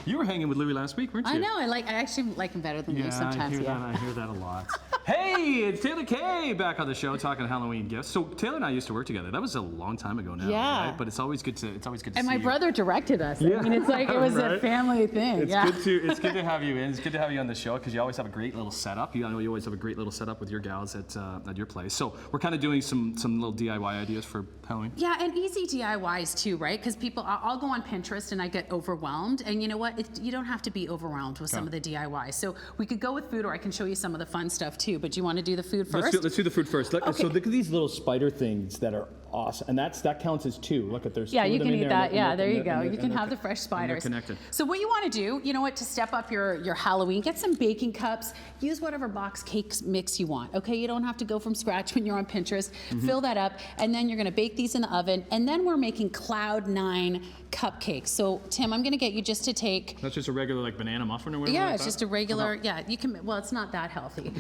You were hanging with Louis last week, weren't you? I know. I actually like him better than you sometimes. I hear that a lot. Hey, it's Taylor Kaye back on the show talking Halloween gifts. So Taylor and I used to work together. That was a long time ago now, right? But it's always good to see And my you. brother directed us. I mean, it's like it was a family thing. It's good to have you in. It's good to have you on the show because you always have a great little setup. I know you always have a great little setup with your gals at your place. So we're kind of doing some little DIY ideas for Halloween. Yeah, and easy DIYs too, right? Because I'll go on Pinterest and I get overwhelmed. And you know what? You don't have to be overwhelmed with some of the DIYs. So we could go with food, or I can show you some of the fun stuff too. But do you want to do the food first? Let's do the food first. Okay. So look at these little spider things that are awesome, and that counts as 2. Look at there's yeah, two you of them can in eat there, that. Yeah, there you go. You can have the fresh spiders. They're connected. So what you want to do, you know what, to step up your Halloween, get some baking cups. Use whatever box cake mix you want. Okay, you don't have to go from scratch when you're on Pinterest. Fill that up, and then you're going to bake these in the oven. And then we're making Cloud 9 cupcakes. So Tim, I'm going to get you just to take. That's just a regular like banana muffin or whatever. Yeah, like it's that? just a regular. Yeah, you can. Well, it's not that healthy.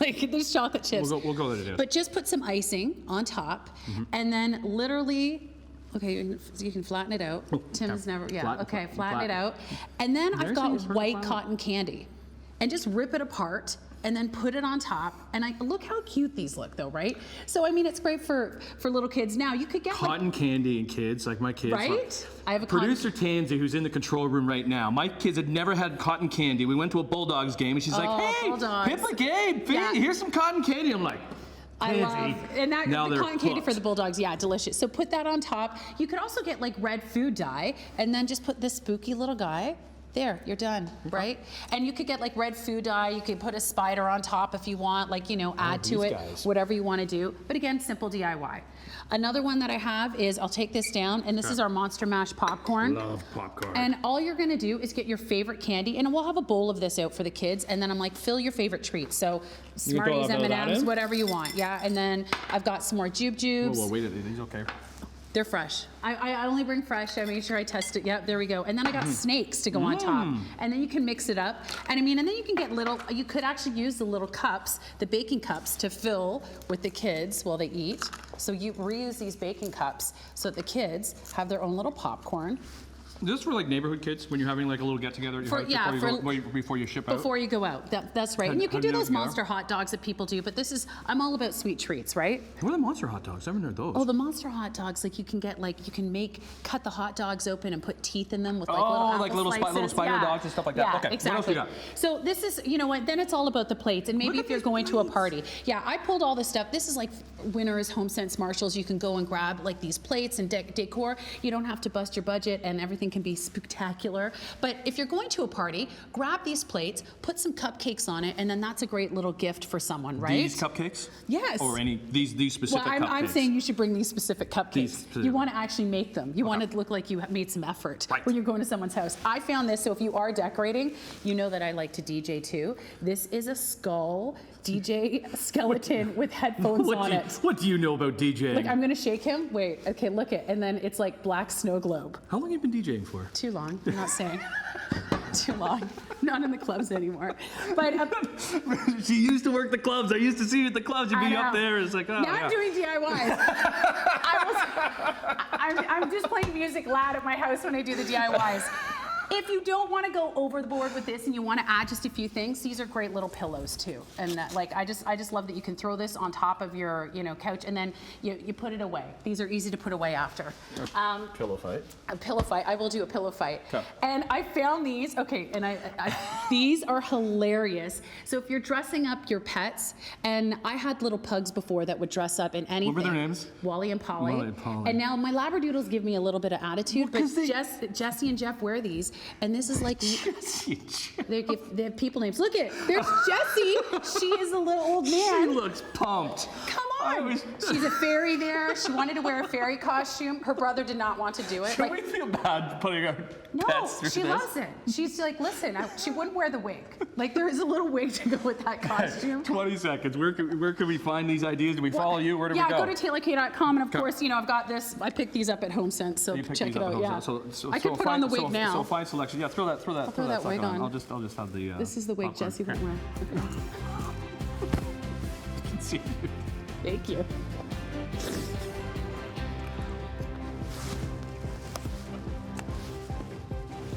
Like there's chocolate chips. We'll go with it. But just put some icing on top, and then literally. Okay, you can flatten it out. Tim's never. Yeah. Flatten it out, and then I've got white cotton candy, and just rip it apart. And then put it on top, and look how cute these look, though, right? So I mean, it's great for little kids. Now you could get cotton candy and kids, like my kids. Right? I have a producer Tansy, who's in the control room right now. My kids had never had cotton candy. We went to a Bulldogs game, and she's like, "Hey, Pippa Gabe, here's some cotton candy." I'm like. I love, and that the cotton candy for the Bulldogs, yeah, delicious. So put that on top. You could also get like red food dye, and then just put this spooky little guy. There, you're done, right? And you could get like red food dye. You could put a spider on top if you want, like, add to it, whatever you want to do. But again, simple DIY. Another one that I have is, I'll take this down, and this is our Monster Mash popcorn. Love popcorn. And all you're gonna do is get your favorite candy, and we'll have a bowl of this out for the kids, and then I'm like, fill your favorite treats. So Smarties, M&Ms, whatever you want, yeah? And then I've got some more Jube Jubes. Whoa, wait, these okay? They're fresh. I only bring fresh. I made sure I test it. Yep, there we go. And then I got snakes to go on top. And then you can mix it up. And I mean, and then you can get you could actually use the little cups, the baking cups, to fill with the kids while they eat. So you reuse these baking cups so that the kids have their own little popcorn. Is this for like neighborhood kids when you're having like a little get together before you ship out? Before you go out, that's right. And you can do those monster hot dogs that people do, but I'm all about sweet treats, right? What are the monster hot dogs? I haven't heard those. Oh, the monster hot dogs, like you can cut the hot dogs open and put teeth in them with like little spider dogs and stuff like that. Yeah, okay, exactly. what else you got? So this is, you know what, then it's all about the plates, and maybe if you're going to a party. Yeah, I pulled all this stuff. This is like Winners, Home Sense, Marshalls. You can go and grab like these plates and decor. You don't have to bust your budget, and everything can be spooktacular. But if you're going to a party, grab these plates, put some cupcakes on it, and then that's a great little gift for someone, right? These cupcakes? Yes. Or these specific cupcakes? I'm saying you should bring these specific cupcakes. You want to actually make them. You want it to look like you have made some effort when you're going to someone's house. I found this, so if you are decorating, you know that I like to DJ too. This is a skull DJ skeleton with headphones on it. What do you know about DJing? Look, I'm going to shake him. Wait, okay, look it. And then it's like black snow globe. How long have you been DJing for? Too long. I'm not saying. Too long. Not in the clubs anymore. But she used to work the clubs. I used to see you at the clubs. You'd be up there. It's like, oh, now I'm doing DIYs. I'm just playing music loud at my house when I do the DIYs. If you don't want to go over the board with this and you want to add just a few things, these are great little pillows too. And I just love that you can throw this on top of your couch, and then you put it away. These are easy to put away after. Pillow fight. A pillow fight. I will do a pillow fight. Okay. And I found these. Okay, and these are hilarious. So if you're dressing up your pets, and I had little pugs before that would dress up in anything. What were their names? Wally and Polly. Wally and Polly. And now my Labradoodles give me a little bit of attitude, but Jesse and Jeff wear these. And this is like, they have people names. Look at, there's Jessie. She is a little old man. She looks pumped. Come on. She's a fairy there. She wanted to wear a fairy costume. Her brother did not want to do it. Should we feel bad putting our pets through this? No, she loves it. She's like, listen, she wouldn't wear the wig. Like, there is a little wig to go with that costume. 20 seconds. Where can we find these ideas? Do we follow you? Where do we go? Yeah, go to TaylorKaye.com, and of course, I've got this. I picked these up at Home Sense, so check it out. Yeah. I could put on the wig now. So fine selection. Yeah, throw that wig on. I'll just have the. This is the wig Jessie won't wear. I can see you. Thank you.